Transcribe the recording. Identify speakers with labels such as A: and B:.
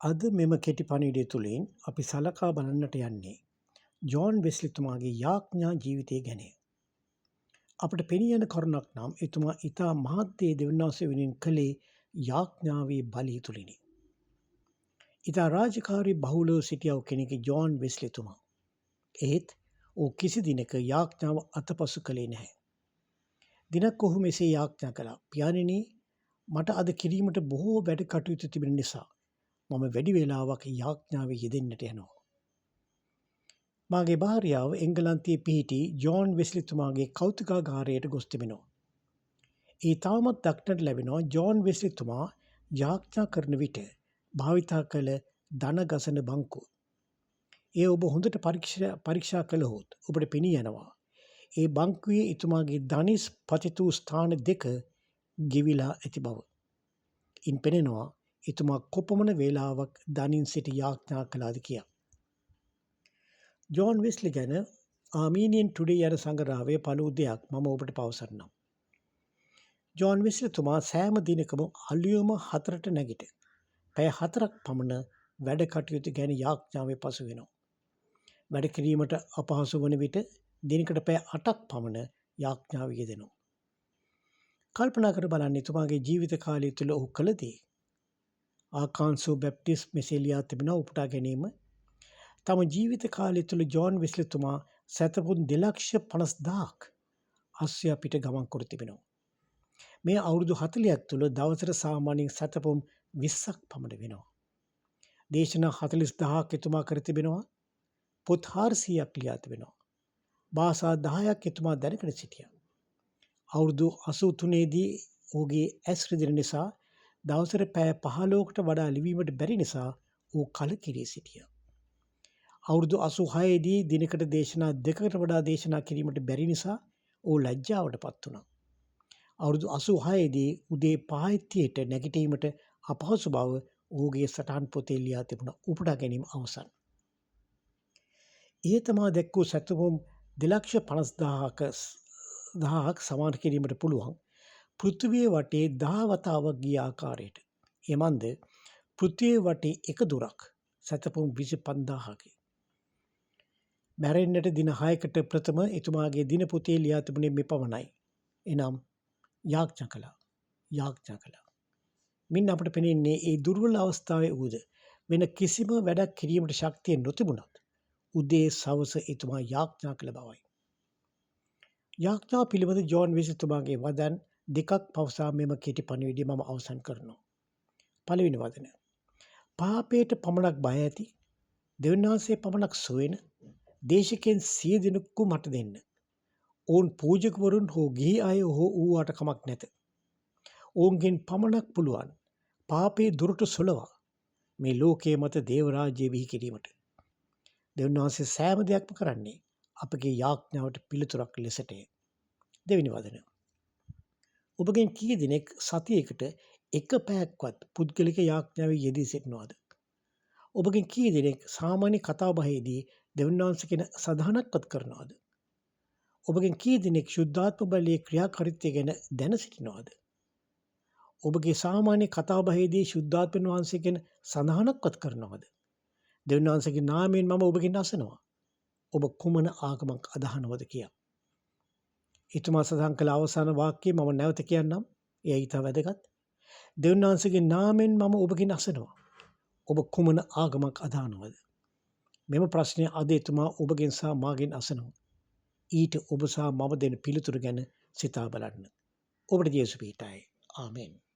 A: අද මෙම කෙටි පණිවිඩය තුළින් අපි සලකා බලන්නට යන්නේ ජෝන් වෙස්ලිතුමාගේ යාඥා ජීවිතය ගැන. අපට පෙනී යන කරුණක් නම් එතුමා ඊතා මහත් දේ දෙවියන් වහන්සේ වෙනුවෙන් කළේ යාඥාවේ බලය තුලිනි. ඊතා රාජකාරී බහුලව සිටියව කෙනෙක් ජෝන් වෙස්ලිතුමා. ඒත් ඔහු කිසි දිනක යාඥාව අතපසු කළේ නැහැ. දිනක් ඔහු මෙසේ යාඥා කළා. පියාණෙනි, මට අද කිරීමට බොහෝ වැඩ කටයුතු තිබෙන නිසා මම වැඩි වේලාවක් යාඥාවේ යෙදෙන්නට යනවා. මාගේ භාර්යාව එංගලන්තයේ පිහිටි ජෝන් වෙස්ලිතුමාගේ කෞතුකාගාරයට ගොස් තිබෙනවා. ඒ තාමත් දක්නට ලැබෙනවා ජෝන් වෙස්ලිතුමා යාඥා කරන විට භාවිතා කළ දන ගසන බංකුව. ඒ ඔබ හොඳට පරීක්ෂා කළහොත් ඔබට පෙනී යනවා. ඒ බංකුවේ එතුමාගේ ධනිස් පතිතු ස්ථාන 2 ගෙවිලා ඇති බව. ඉන් පෙනෙනවා එතුමා කොපමණ වේලාවක් දනින් සිට යාඥා කළාද කියා. ජෝන් වෙස්ලි ගැන ආමීනියන් ටුඩේ යන සංග්‍රහයේ පළමු දෙයක් මම ඔබට පවසන්නම්. ජෝන් වෙස්ලිතුමා සෑම දිනකම අලුයම 4ට නැගිට පැය 4ක් පමණ වැඩ කටයුතු ගැන යාඥාවේ පසු වෙනවා. වැඩ කිරීමට අපහසු වන විට දිනකට පැය 8ක් පමණ යාඥාවේ යෙදෙනවා. කල්පනා කර බලන්න එතුමාගේ ජීවිත කාලය තුළ ඔහු කළ දේ. ආකාන්සෝ බැප්ටිස්ට් මෙසේ ලියා තිබෙනවා උපුටා ගැනීම. තම ජීවිත කාලය තුළ ජෝන් වෙස්ලිතුමා සැතපුම් 2,50,000ක් අස්සයා පිට ගමන් කර තිබෙනවා. මේ අවුරුදු 40ක් තුළ දවසට සාමාන්‍යයෙන් සැතපුම් 20ක් පමණ වෙනවා. දේශනා 40,000ක් එතුමා කර තිබෙනවා. පොත් 400ක් ලියා තිබෙනවා. භාෂා 10ක් එතුමා දැනගෙන සිටියා. අවුරුදු 83 දී ඔහුගේ ඇස් රිදෙන නිසා දවසට පැය 15කට වඩා ලිවීමට බැරි නිසා ඔහු කලකිරී සිටියා. අවුරුදු 86 දී දිනකට දේශනා 2කට වඩා දේශනා කිරීමට බැරි නිසා ඔහු ලැජ්ජාවට පත් වුණා. අවුරුදු 86 දී උදේ 5:30ට නැගිටීමට අපහසු බව ඔහුගේ සටහන් පොතේ ලියා තිබුණා. උපුටා ගැනීම අවසන්. තමා දැක්වූ සැතපුම් 2,50,000ක් සමාන කිරීමට පුළුවන් පෘථිවිය වටේ 10 වතාවක් ගිය ආකාරයට. එමන්ද පෘථිවිය වටේ එක දුරක් සැතපුම් 25,000ක. මැරෙන්නට දින 6කට ප්‍රථම එතුමාගේ දින පොතේ ලියා තිබුණේ මෙපමණයි. එනම් යාඥා කළා. මින් අපට පෙනෙන්නේ ඒ දුර්වල අවස්ථාවේ ඌද වෙන කිසිම වැඩක් කිරීමට ශක්තිය නොතිබුණත් උදේ සවස එතුමා යාඥා කළ බවයි. යාඥා පිළිබඳ ජෝන් වෙස්ලිතුමාගේ වදන් 2ක් පවසා මෙම කෙටි පණිවිඩය මම අවසන් කරනවා. පළවෙනි වදන. පාපයට පමණක් බය ඇති, දෙවියන් වහන්සේ පමණක් සොයන දේශකයන් 100 දෙනෙකු මට දෙන්න. ඔවුන් පූජකවරුන් හෝ ගිහි අය හෝ වූවාට කමක් නැත. ඔවුන්ගෙන් පමණක් පුළුවන් පාපේ දුරට සොලවා මේ ලෝකයේ මත දේව රාජ්‍ය බිහි කිරීමට. දෙවියන් වහන්සේ සෑම දෙයක්ම කරන්නේ අපගේ යාඥාවට පිළිතුරක් ලෙසටය. දෙවෙනි වදන. ඔබගෙන් කී දෙනෙක් සතියකට එක පැයක්වත් පුද්ගලික යාඥාවේ යෙදී සිටිනවද? ඔබගෙන් කී දෙනෙක් සාමාන්‍ය කතා බහේදී දෙවියන් වහන්සේ කියන සදානක්වත් කරනවද? ඔබගෙන් කී දෙනෙක් ශුද්ධාත්ම බලයේ ක්‍රියාකාරීත්වය ගැන දැන සිටිනවද? ඔබගේ සාමාන්‍ය කතා බහේදී ශුද්ධාත්ම වහන්සේ කියන සදානක්වත් කරනවද? දෙවියන් වහන්සේගේ නාමයෙන් මම ඔබගෙන් අසනවා. ඔබ කුමන ආගමක් අදහනවද කියා. එතුමා සඳහන් කළ අවසාන වාක්‍යය මම නැවත කියන්නම්. එය ඊට වැදගත්. දෙවියන් වහන්සේගේ නාමයෙන් මම ඔබගෙන් අසනවා. ඔබ කුමන ආගමක් අදහනවද? මෙම ප්‍රශ්නය අද එතුමා ඔබගෙන් සහ මාගෙන් අසනවා. ඊට ඔබ සහ මම දෙන පිළිතුරු ගැන සිතා බලන්න. ඔබට ජේසුස් පිහිටයි. ආමෙන්.